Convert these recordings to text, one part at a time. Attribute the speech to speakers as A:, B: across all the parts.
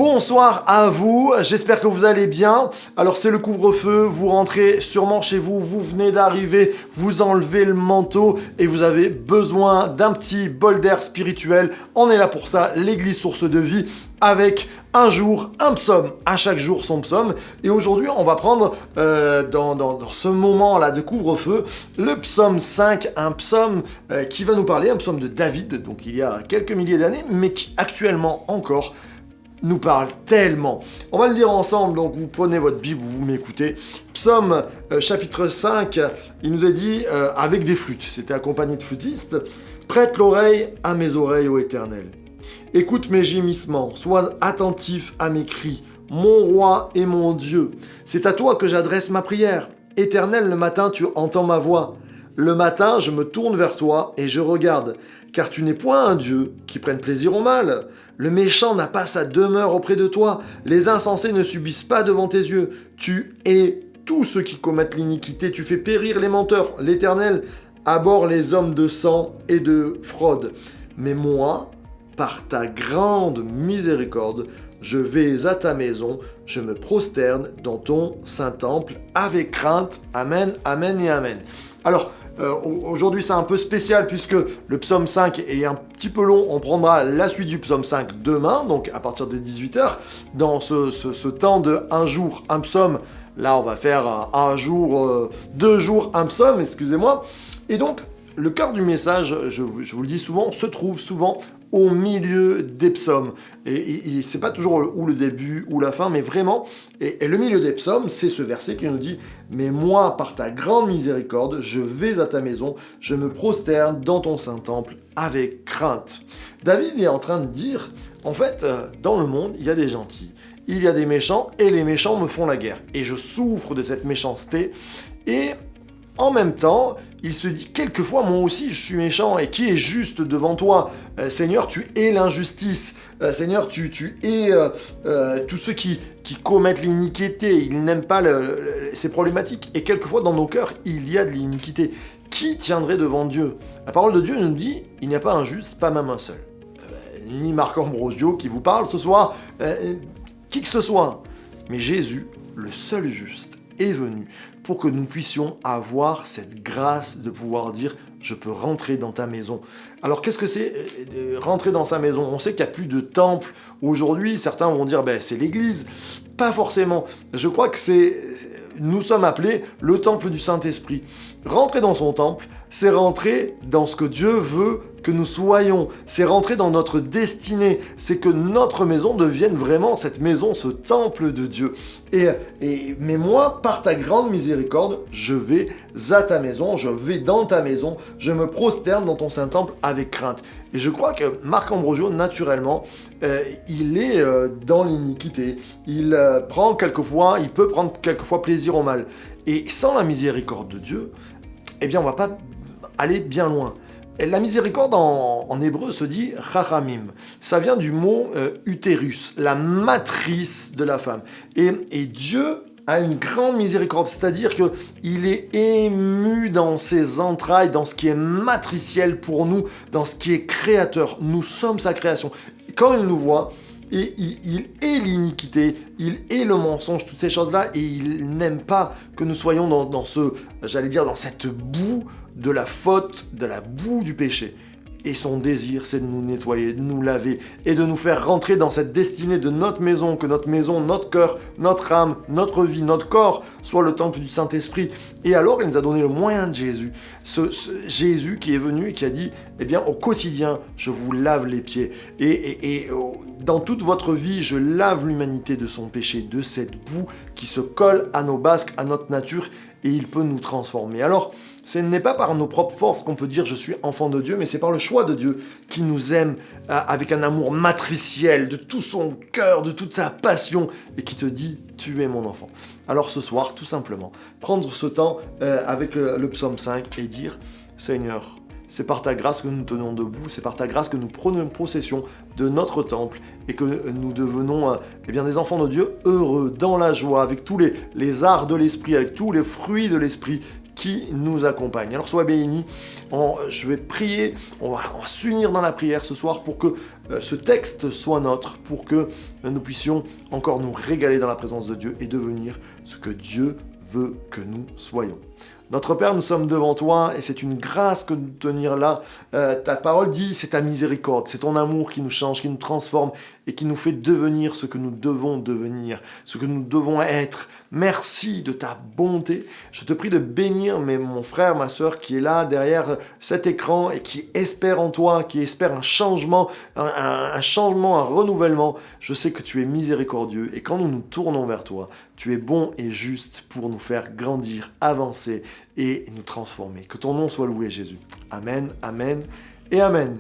A: Bonsoir à vous, j'espère que vous allez bien. Alors c'est le couvre-feu, vous rentrez sûrement chez vous, vous venez d'arriver, vous enlevez le manteau et vous avez besoin d'un petit bol d'air spirituel. On est là pour ça, l'église source de vie, avec un jour, un psaume, à chaque jour son psaume. Et aujourd'hui on va prendre dans ce moment-là de couvre-feu, le psaume 5, un psaume qui va nous parler, un psaume de David, donc il y a quelques milliers d'années, mais qui actuellement encore nous parle tellement. On va le lire ensemble, donc vous prenez votre Bible, vous m'écoutez. Psaume chapitre 5, il nous est dit avec des flûtes, c'était accompagné de flûtistes. Prête l'oreille à mes oreilles, ô Éternel. Écoute mes gémissements, sois attentif à mes cris, mon roi et mon Dieu. C'est à toi que j'adresse ma prière. Éternel, le matin, tu entends ma voix. Le matin, je me tourne vers toi et je regarde, car tu n'es point un Dieu qui prenne plaisir au mal. Le méchant n'a pas sa demeure auprès de toi. Les insensés ne subissent pas devant tes yeux. Tu hais tous ceux qui commettent l'iniquité. Tu fais périr les menteurs. L'Éternel abhorre les hommes de sang et de fraude. Mais moi, par ta grande miséricorde, je vais à ta maison, je me prosterne dans ton saint temple avec crainte. Amen, amen et amen. Alors, aujourd'hui c'est un peu spécial puisque le psaume 5 est un petit peu long. On prendra la suite du psaume 5 demain, donc à partir de 18h, dans ce temps de un jour, un psaume. Là, on va faire un jour, 2 jours, un psaume, excusez-moi. Et donc, le cœur du message, je vous le dis souvent, se trouve souvent au milieu des psaumes. Et c'est pas toujours ou le début ou la fin, mais vraiment, et le milieu des psaumes, c'est ce verset qui nous dit « Mais moi, par ta grande miséricorde, je vais à ta maison, je me prosterne dans ton saint temple avec crainte. » David est en train de dire, en fait, dans le monde, il y a des gentils, il y a des méchants, et les méchants me font la guerre. Et je souffre de cette méchanceté, et en même temps, il se dit, quelquefois, moi aussi, je suis méchant, et qui est juste devant toi ? Seigneur, tu hais l'injustice. Seigneur, tu hais tous ceux qui commettent l'iniquité. Ils n'aiment pas ces problématiques. Et quelquefois, dans nos cœurs, il y a de l'iniquité. Qui tiendrait devant Dieu ? La parole de Dieu nous dit, il n'y a pas un juste, pas même un seul. Ni Marc Ambrosio qui vous parle ce soir, qui que ce soit. Mais Jésus, le seul juste, est venu pour que nous puissions avoir cette grâce de pouvoir dire « je peux rentrer dans ta maison ». Alors qu'est-ce que c'est rentrer dans sa maison ? On sait qu'il n'y a plus de temple. Aujourd'hui, certains vont dire « c'est l'église ». Pas forcément. Je crois que nous sommes appelés le temple du Saint-Esprit. Rentrer dans son temple, c'est rentrer dans ce que Dieu veut que nous soyons. C'est rentrer dans notre destinée. C'est que notre maison devienne vraiment cette maison, ce temple de Dieu. Mais moi, par ta grande miséricorde, je vais à ta maison, je vais dans ta maison, je me prosterne dans ton saint temple avec crainte. Et je crois que Marc Ambrosio, naturellement, il est dans l'iniquité. Il peut prendre quelquefois plaisir au mal. Et sans la miséricorde de Dieu, eh bien, on va pas aller bien loin. Et la miséricorde en hébreu se dit rachamim. Ça vient du mot utérus, la matrice de la femme. Et Dieu a une grande miséricorde, c'est-à-dire qu'il est ému dans ses entrailles, dans ce qui est matriciel pour nous, dans ce qui est créateur. Nous sommes sa création. Quand il nous voit, et il hait l'iniquité, il hait le mensonge, toutes ces choses-là, et il n'aime pas que nous soyons dans cette boue de la faute, de la boue du péché. Et son désir, c'est de nous nettoyer, de nous laver, et de nous faire rentrer dans cette destinée de notre maison, que notre maison, notre cœur, notre âme, notre vie, notre corps, soit le temple du Saint-Esprit. Et alors, il nous a donné le moyen de Jésus. Ce Jésus qui est venu et qui a dit, eh bien, au quotidien, je vous lave les pieds. Dans toute votre vie, je lave l'humanité de son péché, de cette boue qui se colle à nos basques, à notre nature, et il peut nous transformer. Alors, ce n'est pas par nos propres forces qu'on peut dire « je suis enfant de Dieu », mais c'est par le choix de Dieu qui nous aime avec un amour matriciel, de tout son cœur, de toute sa passion, et qui te dit « tu es mon enfant ». Alors ce soir, tout simplement, prendre ce temps avec le psaume 5 et dire « Seigneur, c'est par ta grâce que nous tenons debout, c'est par ta grâce que nous prenons possession de notre temple et que nous devenons des enfants de Dieu heureux, dans la joie, avec tous les arts de l'esprit, avec tous les fruits de l'esprit qui nous accompagne. Alors sois béni, je vais prier, on va s'unir dans la prière ce soir pour que ce texte soit nôtre, pour que nous puissions encore nous régaler dans la présence de Dieu et devenir ce que Dieu veut que nous soyons. Notre Père, nous sommes devant toi et c'est une grâce que de nous tenir là. Ta parole dit, c'est ta miséricorde, c'est ton amour qui nous change, qui nous transforme et qui nous fait devenir ce que nous devons devenir, ce que nous devons être. Merci de ta bonté. Je te prie de bénir mon frère, ma sœur qui est là derrière cet écran et qui espère en toi, qui espère un changement, un changement, un renouvellement. Je sais que tu es miséricordieux et quand nous nous tournons vers toi, tu es bon et juste pour nous faire grandir, avancer et nous transformer. Que ton nom soit loué, Jésus. Amen, amen et amen.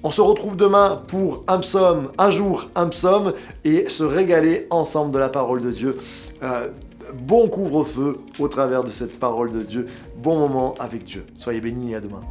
A: On se retrouve demain pour un psaume, un jour un psaume, et se régaler ensemble de la parole de Dieu. Bon couvre-feu au travers de cette parole de Dieu. Bon moment avec Dieu. Soyez bénis et à demain.